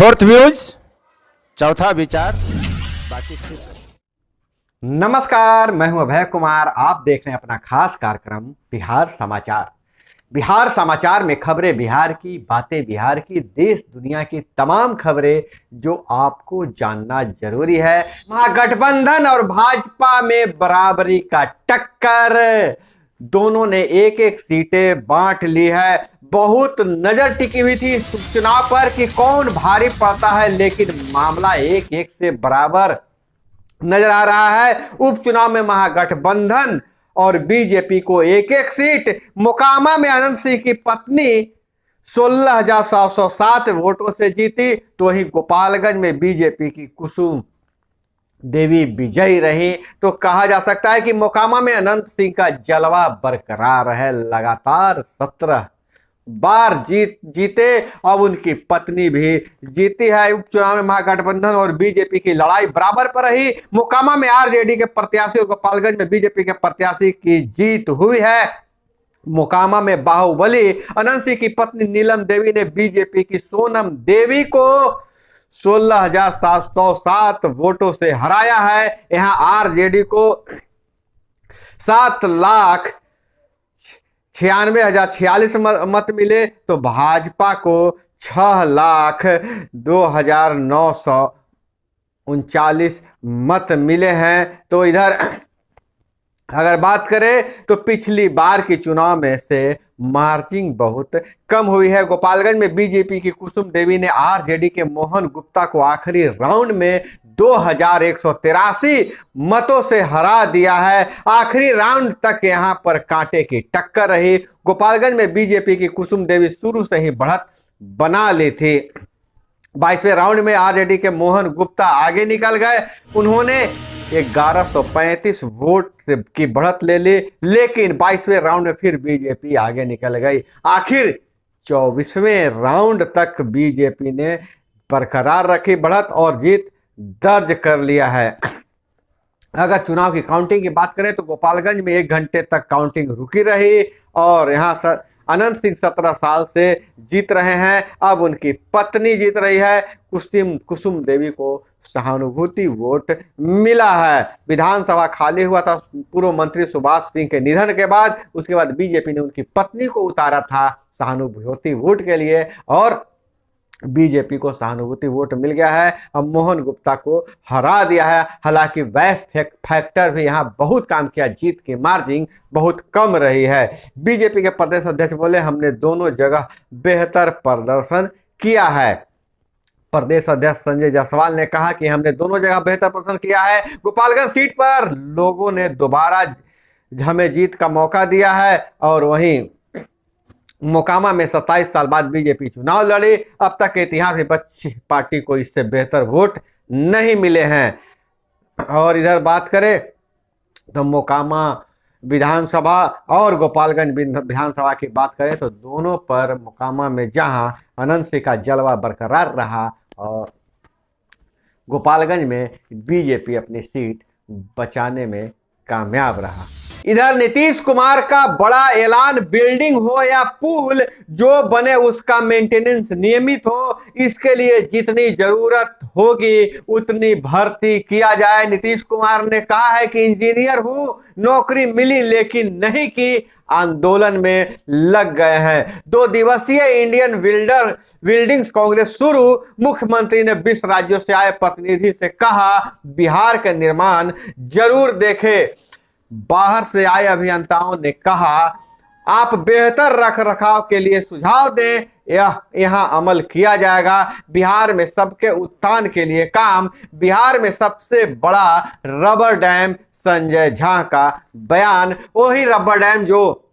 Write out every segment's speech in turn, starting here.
Fourth views, चौथा विचार, बाकी ठीक। नमस्कार, मैं हूं अभय कुमार। आप देख रहे हैं अपना खास कार्यक्रम बिहार समाचार। बिहार समाचार में खबरें बिहार की, बातें बिहार की, देश दुनिया की तमाम खबरें जो आपको जानना जरूरी है। महागठबंधन और भाजपा में बराबरी का टक्कर, दोनों ने एक एक सीटें बांट ली है। बहुत नजर टिकी हुई थी चुनाव पर कि कौन भारी पड़ता है, लेकिन मामला एक एक से बराबर नजर आ रहा है। उपचुनाव में महागठबंधन और बीजेपी को एक एक सीट, मोकामा में अनंत सिंह की पत्नी 16,707 वोटों से जीती, तो वहीं गोपालगंज में बीजेपी की कुसुम देवी विजयी रही। तो कहा जा सकता है कि मोकामा में अनंत सिंह का जलवा बरकरार है। लगातार 17 बार जीते, अब उनकी पत्नी भी जीती है। उपचुनाव में महागठबंधन और बीजेपी की लड़ाई बराबर पर रही। मोकामा में आरजेडी के प्रत्याशी और गोपालगंज में बीजेपी के प्रत्याशी की जीत हुई है। मोकामा में बाहुबली अनंत सिंह की पत्नी नीलम देवी ने बीजेपी की सोनम देवी को 16,707 वोटों से हराया है। यहां आरजेडी को 7,96,046 मत मिले, तो भाजपा को 6,02,939 मत मिले हैं। तो इधर अगर बात करें तो पिछली बार के चुनाव में से मार्जिन बहुत कम हुई है। गोपालगंज में बीजेपी की कुसुम देवी ने आरजेडी के मोहन गुप्ता को आखिरी राउंड में 2,183 मतों से हरा दिया है। आखिरी राउंड तक यहां पर कांटे की टक्कर रही। गोपालगंज में बीजेपी की कुसुम देवी शुरू से ही बढ़त बना ली थी। 22वें राउंड में आरजेडी के मोहन गुप्ता आगे निकल गए। उन्होंने 1135 वोट की बढ़त ले ली, लेकिन 22वें राउंड में फिर बीजेपी आगे निकल गई। आखिर 24वें राउंड तक बीजेपी ने बरकरार रखी बढ़त और जीत दर्ज कर लिया है। अगर चुनाव की काउंटिंग की बात करें तो गोपालगंज में 1 घंटे तक काउंटिंग रुकी रही और यहां अनंत सिंह 17 साल से जीत रहे हैं। अब उनकी पत्नी जीत रही है। कुसुम देवी को सहानुभूति वोट मिला है। विधानसभा खाली हुआ था पूर्व मंत्री सुभाष सिंह के निधन के बाद। उसके बाद बीजेपी ने उनकी पत्नी को उतारा था सहानुभूति वोट के लिए और बीजेपी को सहानुभूति वोट मिल गया है। अब मोहन गुप्ता को हरा दिया है। हालांकि वैस फैक्टर भी यहां बहुत काम किया, जीत की मार्जिन बहुत कम रही है। बीजेपी के प्रदेश अध्यक्ष बोले, हमने दोनों जगह बेहतर प्रदर्शन किया है। प्रदेश अध्यक्ष संजय जायसवाल ने कहा कि हमने दोनों जगह बेहतर प्रदर्शन किया है। गोपालगंज सीट पर लोगों ने दोबारा हमें जीत का मौका दिया है और वहीं मोकामा में 27 साल बाद बीजेपी चुनाव लड़ी। अब तक के इतिहास में पार्टी को इससे बेहतर वोट नहीं मिले हैं। और इधर बात करें तो मोकामा विधानसभा और गोपालगंज विधानसभा की बात करें तो दोनों पर मोकामा में जहां अनंत सिंह का जलवा बरकरार रहा और गोपालगंज में बीजेपी अपनी सीट बचाने में कामयाब रहा। इधर नीतीश कुमार का बड़ा ऐलान, बिल्डिंग हो या पुल जो बने उसका मेंटेनेंस नियमित हो, इसके लिए जितनी जरूरत होगी उतनी भर्ती किया जाए। नीतीश कुमार ने कहा है कि इंजीनियर हूं, नौकरी मिली लेकिन नहीं की, आंदोलन में लग गए हैं। 2 दिवसीय इंडियन बिल्डिंग्स कांग्रेस शुरू। मुख्यमंत्री ने 20 राज्यों से आए प्रतिनिधि से कहा बिहार का निर्माण जरूर देखें। बाहर से आए अभियंताओं ने कहा आप बेहतर रख रखाव के लिए सुझाव दें, यहां अमल किया जाएगा। बिहार में सबके उत्थान के लिए काम। बिहार में सबसे बड़ा रबर डैम, संजय झा का बयान। वही रबर डैम जो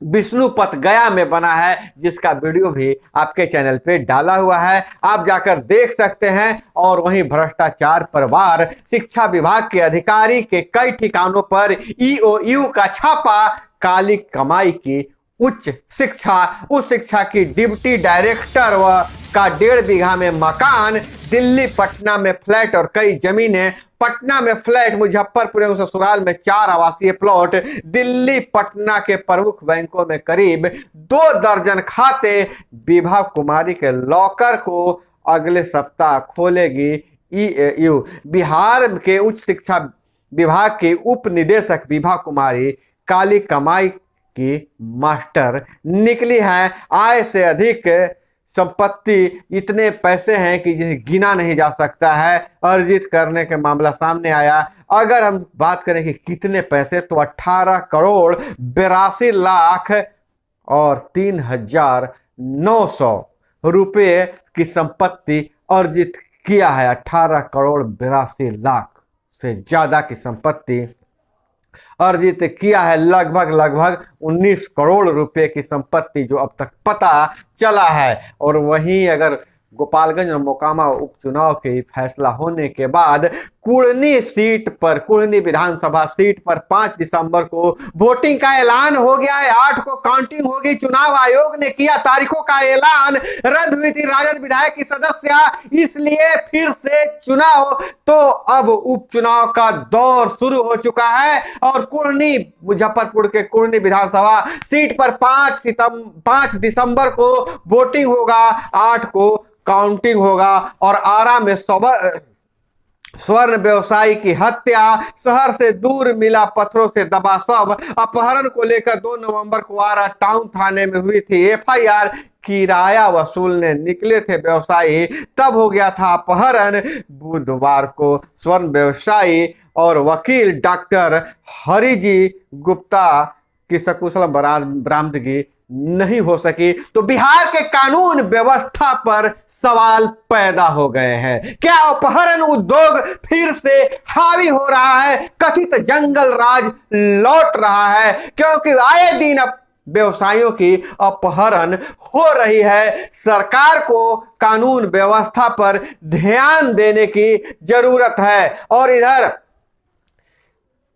विष्णुपत गया में बना है, जिसका वीडियो भी आपके चैनल पे डाला हुआ है, आप जाकर देख सकते हैं। और वहीं भ्रष्टाचार पर वार, शिक्षा विभाग के अधिकारी के कई ठिकानों पर ईओयू का छापा। काली कमाई की उच्च शिक्षा की डिप्टी डायरेक्टर का 1.5 बीघा में मकान। दिल्ली पटना में फ्लैट और कई जमीनें। पटना में फ्लैट, मुजफ्फरपुर एवं ससुराल में 4 आवासीय प्लॉट। दिल्ली पटना के प्रमुख बैंकों में करीब 2 दर्जन खाते। विभा कुमारी के लॉकर को अगले सप्ताह खोलेगी ईएयू। बिहार के उच्च शिक्षा विभाग के उप निदेशक विभा कुमारी काली कमाई की मास्टर निकली है। आय से अधिक संपत्ति, इतने पैसे हैं कि जिन्हें गिना नहीं जा सकता है, अर्जित करने के मामला सामने आया। अगर हम बात करें कि कितने पैसे, तो 18 करोड़ 82 लाख और 3,900 रुपये की संपत्ति अर्जित किया है। 18 करोड़ 82 लाख से ज्यादा की संपत्ति अर्जित किया है। लगभग 19 करोड़ रुपए की संपत्ति जो अब तक पता चला है। और वहीं अगर गोपालगंज और मोकामा उपचुनाव के फैसला होने के बाद कुढ़नी विधानसभा सीट पर 5 दिसंबर को वोटिंग का ऐलान हो गया है। 8 को काउंटिंग होगी। चुनाव आयोग ने किया तारीखों का ऐलान। रद्द हुई थी राजद विधायक की सदस्या, इसलिए फिर से चुनाव। तो अब उपचुनाव का दौर शुरू हो चुका है और मुजफ्फरपुर के कुढ़नी विधानसभा सीट पर 5 दिसंबर को वोटिंग होगा, 8 को काउंटिंग होगा। और आरा में स्वर्ण व्यवसायी की हत्या, शहर से दूर मिला पत्थरों से दबा शव। अपहरण को लेकर 2 नवंबर को आरा टाउन थाने में हुई थी एफआईआर। किराया वसूलने निकले थे व्यवसायी, तब हो गया था अपहरण। बुधवार को स्वर्ण व्यवसायी और वकील डॉक्टर हरिजी गुप्ता की सकुशल बरामदगी नहीं हो सकी। तो बिहार के कानून व्यवस्था पर सवाल पैदा हो गए हैं। क्या अपहरण उद्योग फिर से हावी हो रहा है? कथित जंगल राज लौट रहा है? क्योंकि आए दिन अब व्यवसायियों की अपहरण हो रही है। सरकार को कानून व्यवस्था पर ध्यान देने की जरूरत है। और इधर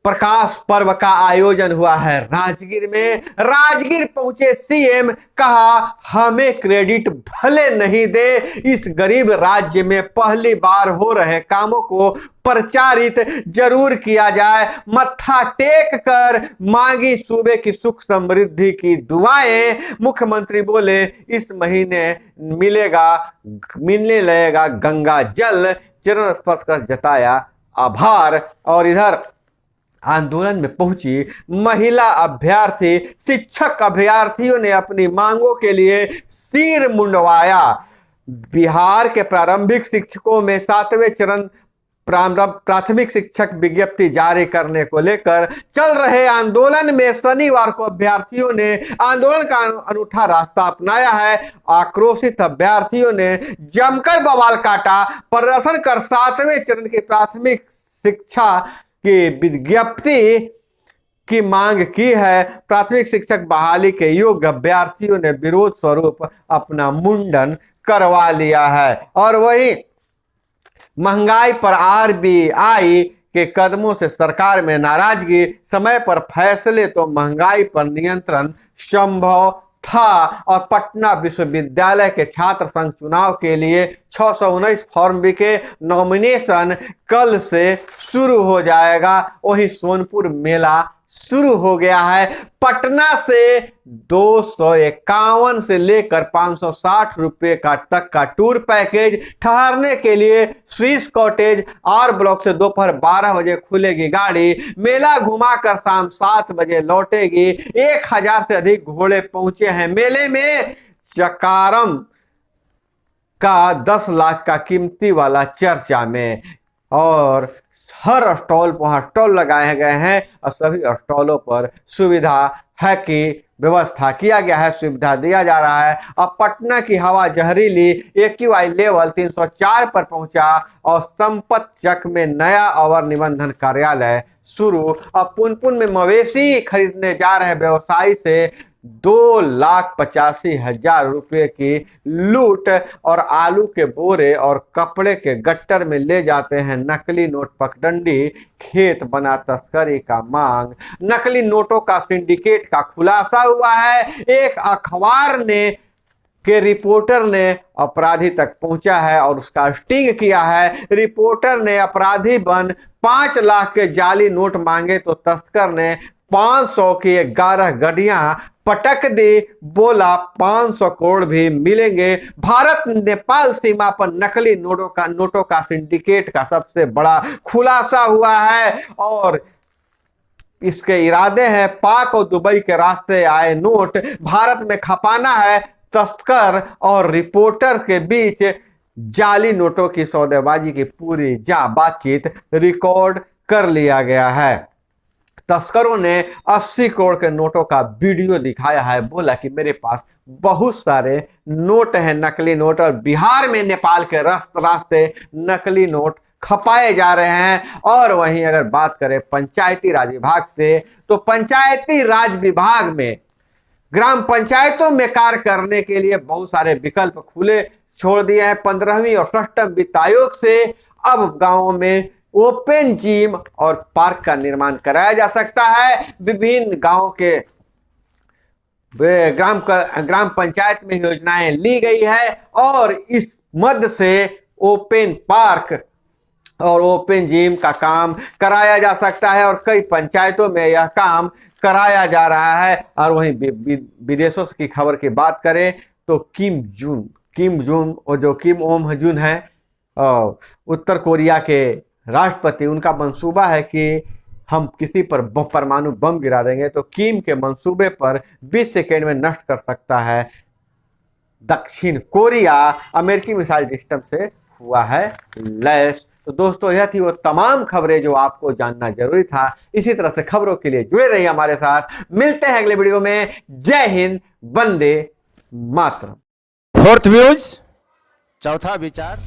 प्रकाश पर्व का आयोजन हुआ है राजगीर में। राजगीर पहुंचे सीएम, कहा हमें क्रेडिट भले नहीं दे, इस गरीब राज्य में पहली बार हो रहे कामों को प्रचारित जरूर किया जाए। मत्था टेक कर मांगी सूबे की सुख समृद्धि की दुआएं। मुख्यमंत्री बोले इस महीने मिलने लगेगा गंगा जल, चरण स्पर्श कर जताया आभार। और इधर आंदोलन में पहुंची महिला अभ्यर्थी, शिक्षक अभ्यर्थियों ने अपनी मांगों के लिए सिर मुंडवाया। बिहार के प्रारंभिक शिक्षकों में 7वें चरण प्राथमिक शिक्षक विज्ञप्ति जारी करने को लेकर चल रहे आंदोलन में शनिवार को अभ्यर्थियों ने आंदोलन का अनूठा रास्ता अपनाया है। आक्रोशित अभ्यर्थियों ने जमकर बवाल काटा, प्रदर्शन कर 7वें चरण की प्राथमिक शिक्षा की विज्ञप्ति की मांग की है। प्राथमिक शिक्षक बहाली के योग्य अभ्यर्थियों ने विरोध स्वरूप अपना मुंडन करवा लिया है। और वही महंगाई पर आरबीआई के कदमों से सरकार में नाराजगी, समय पर फैसले तो महंगाई पर नियंत्रण संभव था। और पटना विश्वविद्यालय के छात्र संघ चुनाव के लिए 619 फॉर्म बिके, नॉमिनेशन कल से शुरू हो जाएगा। वही सोनपुर मेला शुरू हो गया है। पटना से 251 से लेकर 560 रुपए तक का टूर पैकेज, ठहरने के लिए स्विस कॉटेज, आर ब्लॉक से दोपहर 12 बजे खुलेगी गाड़ी, मेला घुमाकर शाम 7 बजे लौटेगी। 1000 से अधिक घोड़े पहुंचे हैं मेले में। चकारम का 10 लाख का कीमती वाला चर्चा में। और हर स्टॉल पर वहां स्टॉल लगाए गए हैं और सभी स्टॉलों पर सुविधा है कि व्यवस्था किया गया है, सुविधा दिया जा रहा है। अब पटना की हवा जहरीली, AQI लेवल 304 पर पहुंचा और संपत चक में नया अवर निबंधन कार्यालय शुरू। अब पुनपुन में मवेशी खरीदने जा रहे व्यवसायी से 2,85,000 रुपए की लूट। और आलू के बोरे और कपड़े के गट्टर में ले जाते हैं नकली नोट पगडंडी, खेत बना तस्करी का मांग। नकली नोटों का सिंडिकेट का खुलासा हुआ है। एक अखबार के रिपोर्टर ने अपराधी तक पहुंचा है और उसका स्टिंग किया है। रिपोर्टर ने अपराधी बन 5 लाख के जाली नोट मांगे तो तस्कर ने 500 की 11 गड्डियां पटक दी, बोला 500 करोड़ भी मिलेंगे। भारत नेपाल सीमा पर नकली नोटों का सिंडिकेट का सबसे बड़ा खुलासा हुआ है और इसके इरादे हैं पाक और दुबई के रास्ते आए नोट भारत में खपाना है। तस्कर और रिपोर्टर के बीच जाली नोटों की सौदेबाजी की पूरी बातचीत रिकॉर्ड कर लिया गया है। तस्करों ने 80 करोड़ के नोटों का वीडियो दिखाया है। बोला कि मेरे पास बहुत सारे नोट हैं, नकली नोट, और बिहार में नेपाल के रास्ते नकली नोट खपाए जा रहे हैं। और वहीं अगर बात करें पंचायती राज विभाग से, तो पंचायती राज विभाग में ग्राम पंचायतों में कार्य करने के लिए बहुत सारे विकल्प खुले छोड़ दिए हैं। 15वीं और 6वीं वित्त आयोग से अब गांवों में ओपन जिम और पार्क का निर्माण कराया जा सकता है। विभिन्न गांवों के ग्राम पंचायत में योजनाएं ली गई है और इस मद से ओपन पार्क और ओपन जिम का काम कराया जा सकता है और कई पंचायतों में यह काम कराया जा रहा है। और वहीं विदेशों की खबर की बात करें तो किम जून और जो किम ओम जुन है उत्तर कोरिया के राष्ट्रपति, उनका मंसूबा है कि हम किसी पर परमाणु बम गिरा देंगे तो किम के मंसूबे पर 20 सेकेंड में नष्ट कर सकता है दक्षिण कोरिया। अमेरिकी मिसाइल सिस्टम से हुआ है लैस। तो दोस्तों, यह थी वो तमाम खबरें जो आपको जानना जरूरी था। इसी तरह से खबरों के लिए जुड़े रहिए हमारे साथ। मिलते हैं अगले वीडियो में। जय हिंद, वंदे मातरम। फोर्थ व्यूज, चौथा विचार।